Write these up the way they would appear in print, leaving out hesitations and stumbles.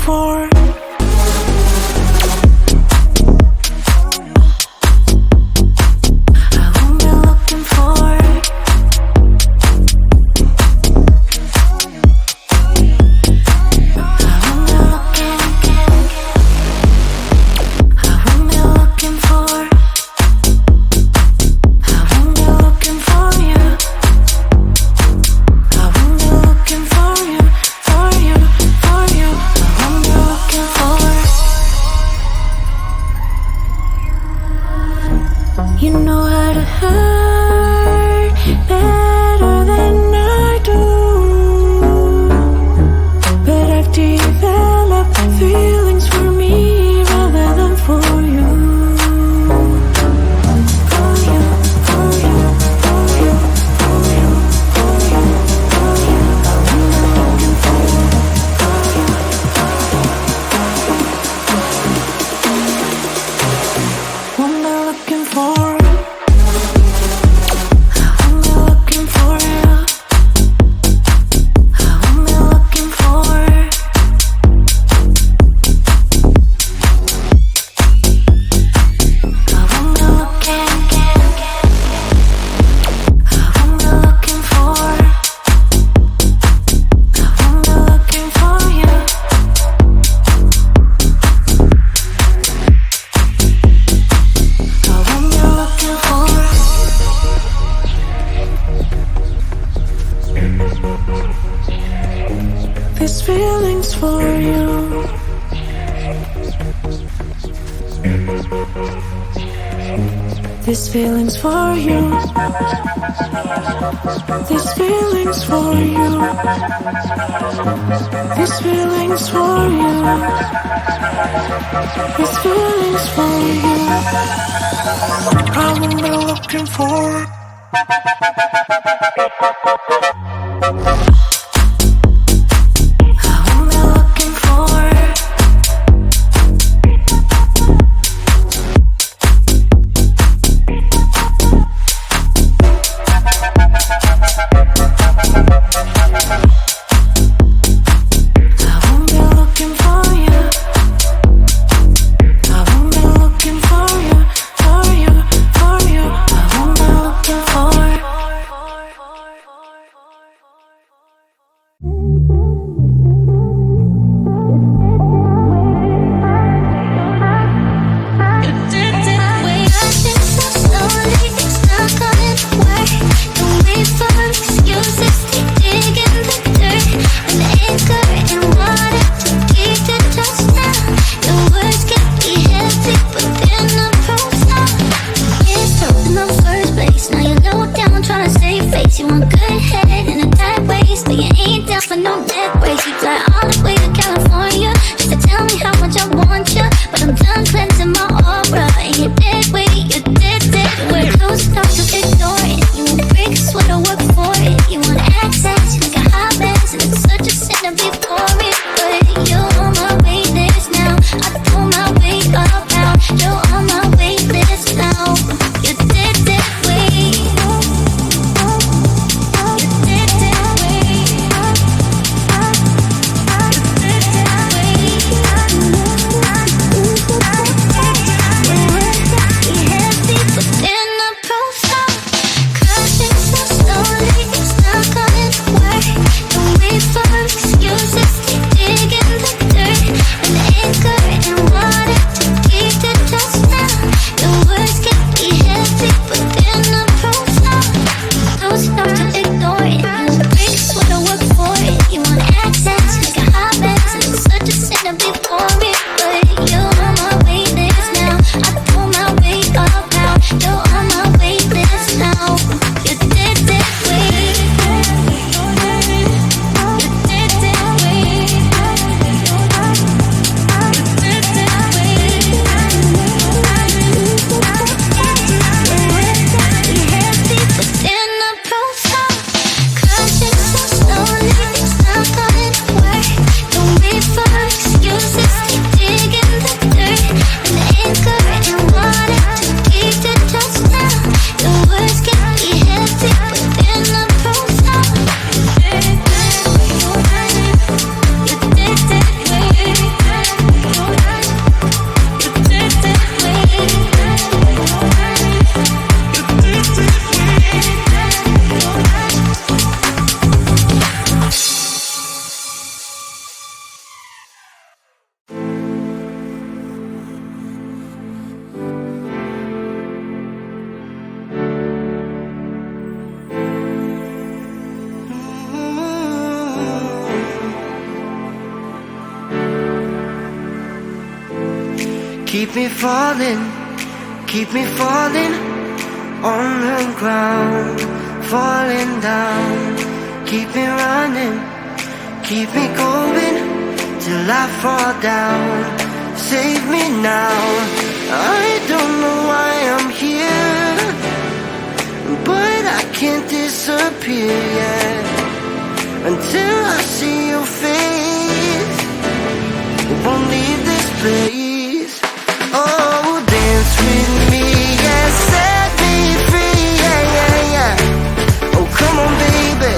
for? You know how to hurt better than I do, but I've developed feelings for me rather than for you. For you, for you, for you, for you, for you, for you. I'm looking for you, what am I looking for? This feeling's for you. This feeling's for you. This feeling's for you. This feeling's for you. This feeling's for you. I'm only looking for. You want good head in a bad ways, but you ain't down for no neck brace. You fly all the way to California just to tell me how much I want you, but I'm done cleansing my aura. And you're dead weight, you're dead. We're close enough to ignore it. You want bricks, what I work for it. You want access, you like a hot mess, and it's such a sin to be for it. But you're on my wait list now. I throw my weight up now. You're on my wait list now. You're dead weight. keep me falling on the ground, falling down. Keep me running, keep me going till I fall down. Save me now. I don't know why I'm here, but I can't disappear yet until I see your face. Won't leave this place. Oh, dance with me, yeah, set me free, yeah, yeah, yeah. Oh, come on, baby.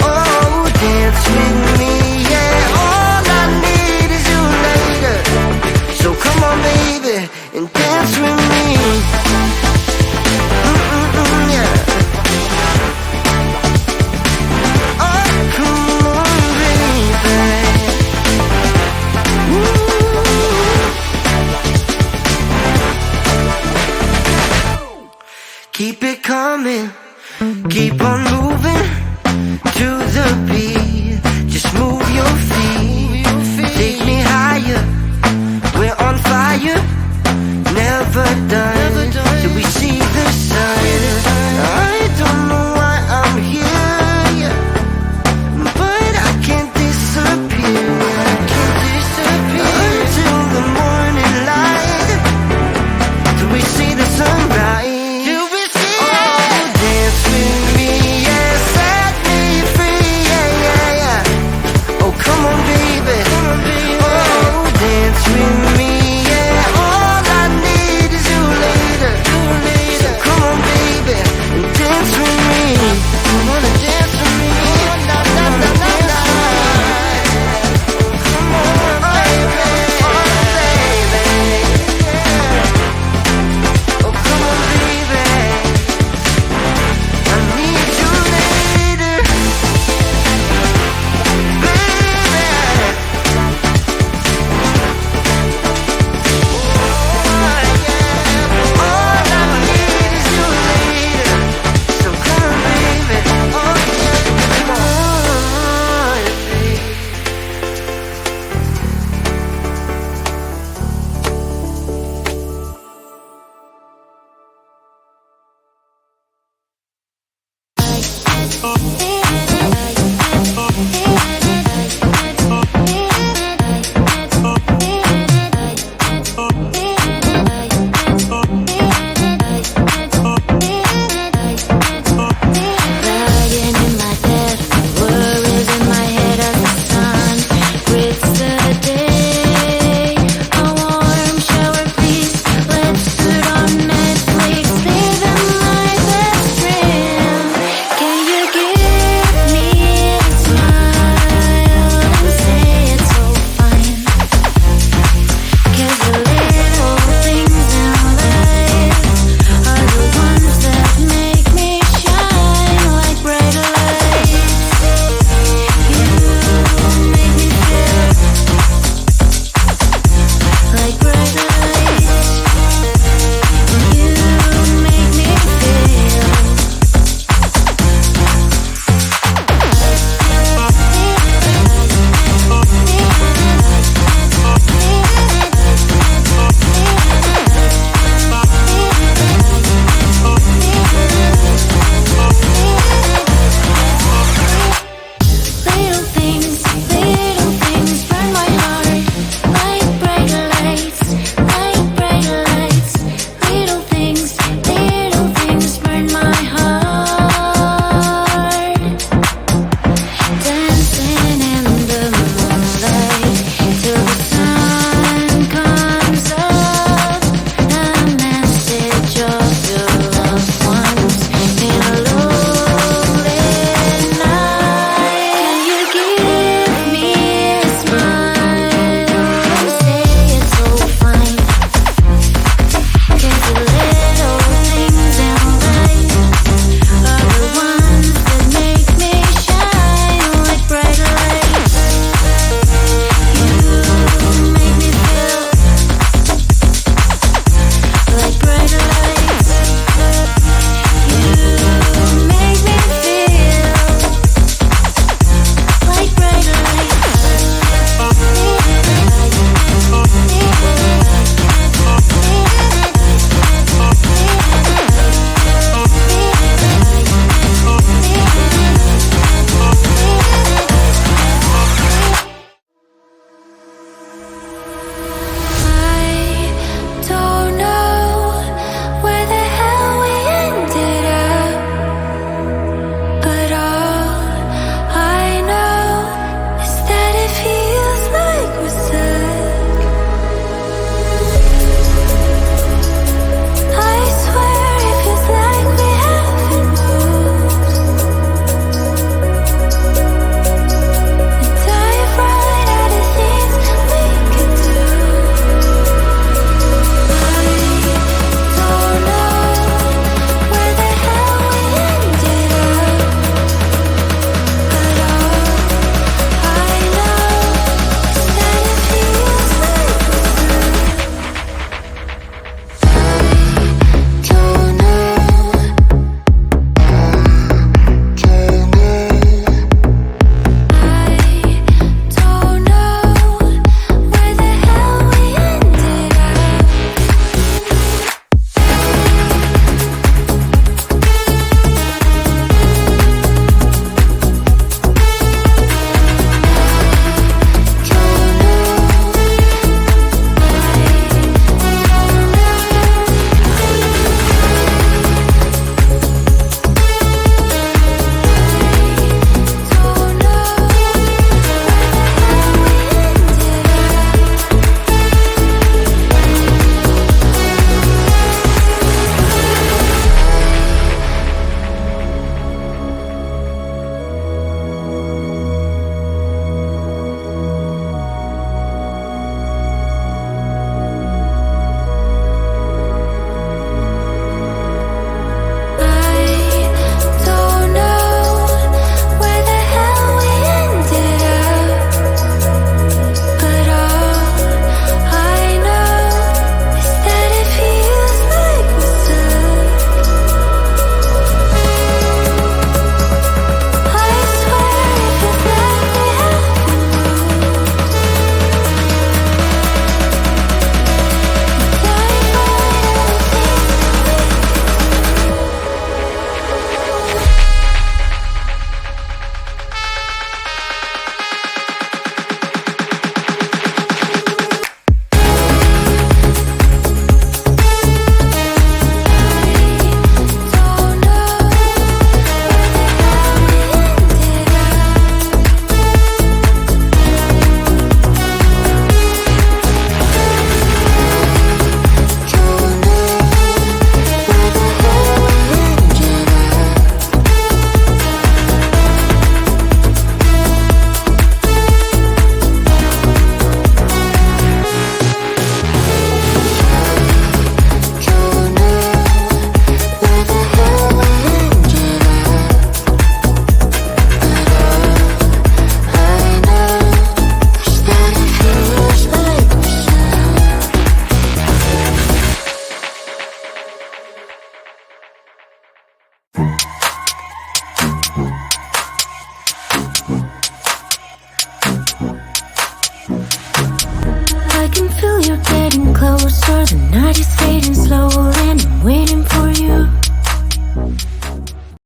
Oh, dance with me, yeah. All I need is you later. So come on, baby, and dance with me. Yeah. Oh, come on, baby. Keep it coming, keep on moving to the beat. Just move your feet, take me higher. We're on fire, never done till we see the sun. I don't know why I'm here, but I can't disappear. Until the morning light, till we see the sunrise. Can you give for the night is